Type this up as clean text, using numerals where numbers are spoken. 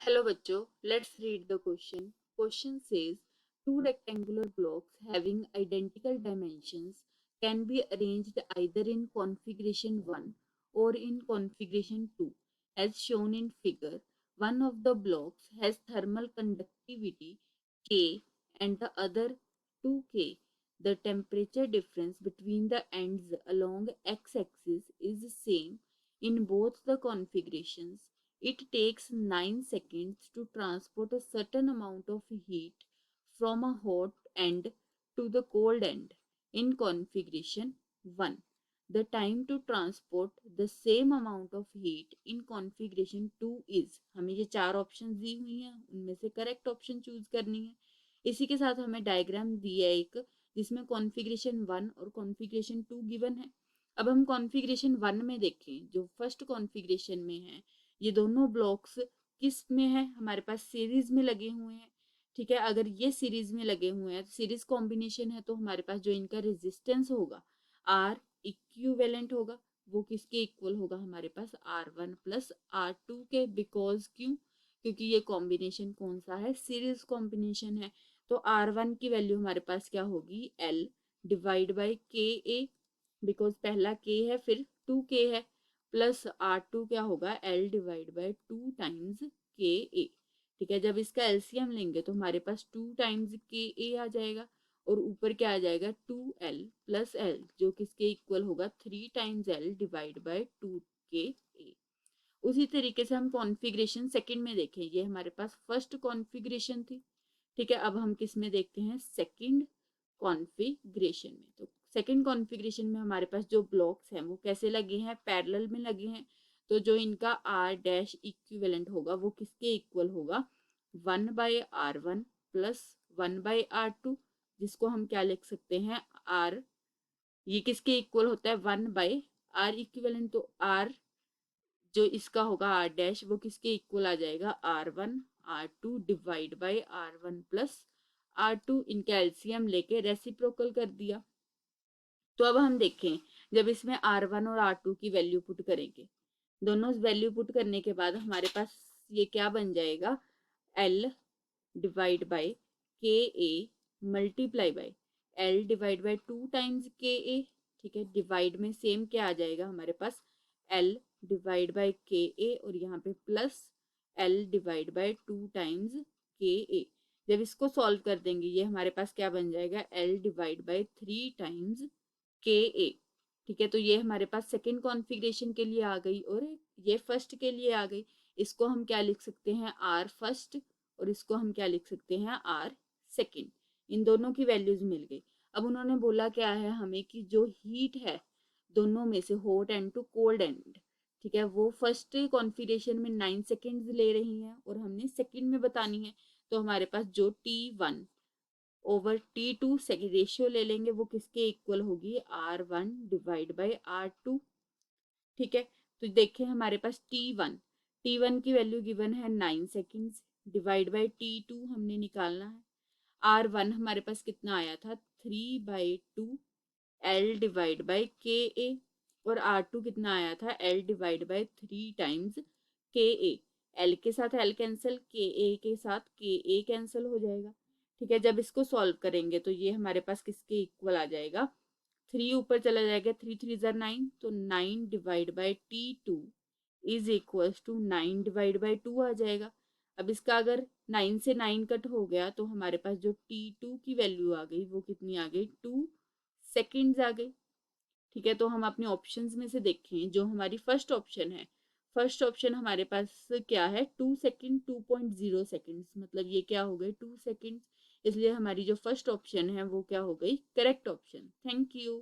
Hello बच्चों, let's read the question. Question says two rectangular blocks having identical dimensions can be arranged either in configuration 1 or in configuration 2 as shown in figure. One of the blocks has thermal conductivity K and the other 2K. The temperature difference between the ends along x-axis is the same in both the configurations. It takes 9 seconds to transport a certain amount of heat from a hot end to the cold end in configuration 1. The time to transport the same amount of heat in configuration 2 is, हमें ये चार option दी हुई हैं, उनमें से correct option choose करनी है। इसी के साथ हमें डायग्राम दिया है एक, जिसमें कॉन्फ़िगरेशन 1 और कॉन्फ़िगरेशन 2 गिवन है। अब हम कॉन्फ़िगरेशन 1 में देखें, जो फर्स्ट कॉन्फ़िगरेशन में है, ये दोनों ब्लॉक्स किस में है, हमारे पास सीरीज में लगे हुए हैं। ठीक है, अगर ये सीरीज में लगे हुए हैं, सीरीज कॉम्बिनेशन है, तो हमारे पास जो इनका रेजिस्टेंस होगा आर इक्विवेलेंट होगा, वो किसके इक्वल होगा, हमारे पास R1 प्लस R2 के। बिकॉज क्यों, क्योंकि ये कॉम्बिनेशन कौन सा है, सीरीज कॉम्बिनेशन है। तो R1 की वैल्यू हमारे पास क्या होगी, L divide by K A, because पहला K है फिर 2K है, प्लस R2 क्या होगा, L divide by 2 times K A. ठीक है, जब इसका एलसीएम लेंगे तो हमारे पास 2 टाइम्स के ए आ जाएगा, और ऊपर क्या आ जाएगा 2L प्लस L, जो किसके इक्वल होगा 3 times L divide by 2K ए। उसी तरीके से हम कॉन्फ़िगरेशन सेकंड में देखें, ये हमारे पास फर्स्ट कॉन्फ़िगरेशन थी। ठीक है, अब हम किस में देखते हैं, सेकंड कॉन्फ़िगरेशन में। तो सेकंड कॉन्फ़िगरेशन में हमारे पास जो ब्लॉक्स हैं वो कैसे लगे हैं, पैरेलल में लगे हैं। तो जो इनका आर डैश इक्विवेलेंट होगा वो किसके इक्वल होगा, 1/R1 प्लस 1/R2, जिसको हम क्या लिख सकते हैं, आर, ये किसके इक्वल होता है, 1/R इक्विवेलेंट। तो आर जो इसका होगा आर डैश, वो किसके इक्वल आ जाएगा, R1 R2 divide by R1 plus R2। इनका एलसीएम लेके रेसिप्रोकल कर दिया। तो अब हम देखें, जब इसमें R1 और R2 की वैल्यू पुट करेंगे, दोनों वैल्यू पुट करने के बाद हमारे पास ये क्या बन जाएगा, L divide by K A multiply by L divide by 2 times K A. ठीक है, डिवाइड में सेम क्या आ जाएगा हमारे पास, L डिवाइड बाई के ए, और यहाँ पे plus L divide by 2 times K ए। जब इसको सॉल्व कर देंगे, ये हमारे पास क्या बन जाएगा, L divide by 3 times K A. ठीक है, तो ये हमारे पास सेकेंड कॉन्फ़िगरेशन के लिए आ गई, और ये फर्स्ट के लिए आ गई। इसको हम क्या लिख सकते हैं, आर फर्स्ट, और इसको हम क्या लिख सकते हैं, आर सेकेंड। इन दोनों की वैल्यूज मिल गई। अब उन्होंने बोला क्या है हमें, कि जो हीट है दोनों में से, hot end to cold end, ठीक है, वो फर्स्ट कॉन्फ़िगरेशन में 9 सेकेंड्स ले रही हैं, और हमने सेकेंड में बतानी है। तो हमारे पास जो T1 ओवर T2 रेशियो ले लेंगे, वो किसके इक्वल होगी, R1 डिवाइड बाई R2। ठीक है, तो देखिए हमारे पास T1 की वैल्यू गिवन है 9 सेकेंड्स, डिवाइड बाई T2 हमने निकालना है। R1 हमारे पास कितना आया था, 3/2 L डिवाइड बाई के ए, और R2 कितना आया था, L divide by 3 times K A. L के साथ L कैंसिल, के ए के साथ के ए कैंसिल हो जाएगा। ठीक है, जब इसको सॉल्व करेंगे तो ये हमारे पास किसके इक्वल आ जाएगा, 3 ऊपर चला जाएगा, 3 3 9, तो 9 divide by T2 is equal to 9 divide by 2 आ जाएगा। अब इसका अगर 9 से 9 कट हो गया, तो हमारे पास जो T2 की वैल्यू आ गई वो कितनी आ गई, 2 सेकेंड्स आ गई। ठीक है, तो हम अपने ऑप्शंस में से देखें, जो हमारी फर्स्ट ऑप्शन है, फर्स्ट ऑप्शन हमारे पास क्या है, 2 सेकेंड 2.0 सेकेंड्स, मतलब ये क्या हो गए 2 सेकेंड्स। इसलिए हमारी जो फर्स्ट ऑप्शन है वो क्या हो गई, करेक्ट ऑप्शन। Thank you.